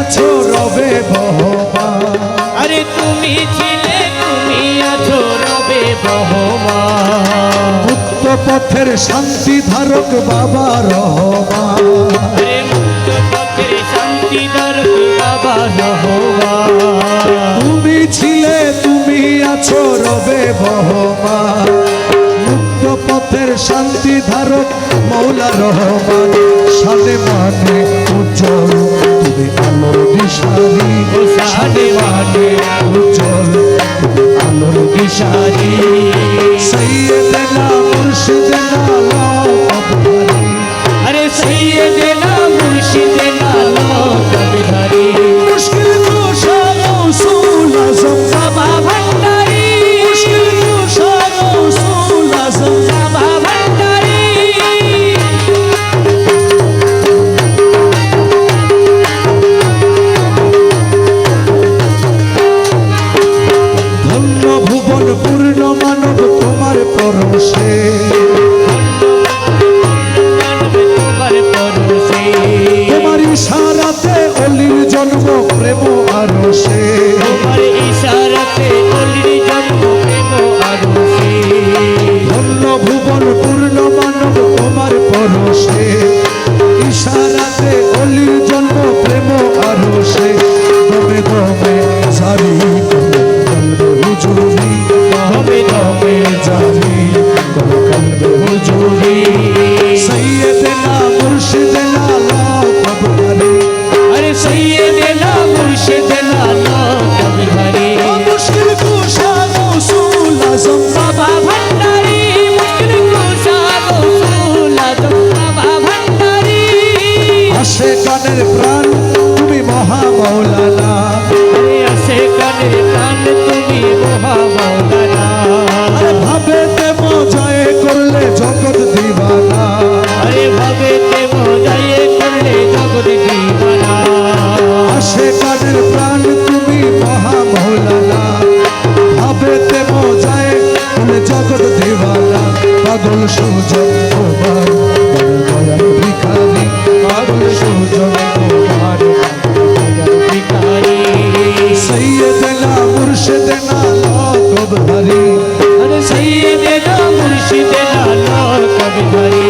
আছো রবে বহমান। আরে তুমি ছিলে তুমি আছো রবে বহমান। মুক্ত পথের শান্তি ধারক বাবা রহমান। আরে মুক্ত পথের শান্তি ধারক বাবা রহমান। তুমি ছিলে তুমি আছো রবে বহমান। মুক্ত পথের শান্তি ধারক মৌলা রহমান। সানে মানে উজ্জ্বল তুমি আলোর দিশারি। সানে মানে উজ্জ্বল তুমি আলোর দিশারি। সৈয়দনা মুর্শিদনা লৌহধারী। আরে সৈয়দনা মুর্শিদনা লৌহধারী। মুশকিল কুশা গৌসুল আজম বাবা ভান্ডারী। মুশকিল কুশা গৌসুল আজম বাবা ভান্ডারী। ধন্য ভুবন পূর্ণ মানব তোমার পরশে। তোমার পরশে। তোমার ইশারাতে অলির জন্ম প্রেম আরশে। তোমার ইশারাতে অলির জন্ম প্রেম আরশে। ধন্য ভুবন পূর্ণ মানব তোমার পরশে। ইশারাতে অলির জন্ম প্রেম আরশে। দমে দমে জারি কলবে হুজুরি। দমে দমে জারি কলবে হুজুরি। সৈয়দনা মুর্শিদনা লৌহধারী। আরে সৈয়দনা মুর্শিদনা লৌহধারী। মুশকিল কুশা গৌসুল আজম বাবা ভান্ডারী। মুশকিল কুশা গৌসুল আজম বাবা ভান্ডারী। আশেকানের প্রাণ তুমি মহা মৌলানা। আরে আসে কানের প্রাণ তুমি মহা মৌলানা। আরে ভাবেতে মজায় করলে জগৎ দিবানা। আরে ভাবেতে মজায়ে করলে জগৎ দিবানা। আশেকানের প্রাণ তুমি মহা মৌলানা। ভাবেতে মজায় করলে জগৎ দিবানা। পাগল সুজন তোমার দয়াল ভিখারি। পাগল সুজন তোমার দয়াল ভিখারি। সৈয়দনা মুর্শিদনা লৌহধারী। আরে সৈয়দনা মুর্শিদনা লৌহধারী।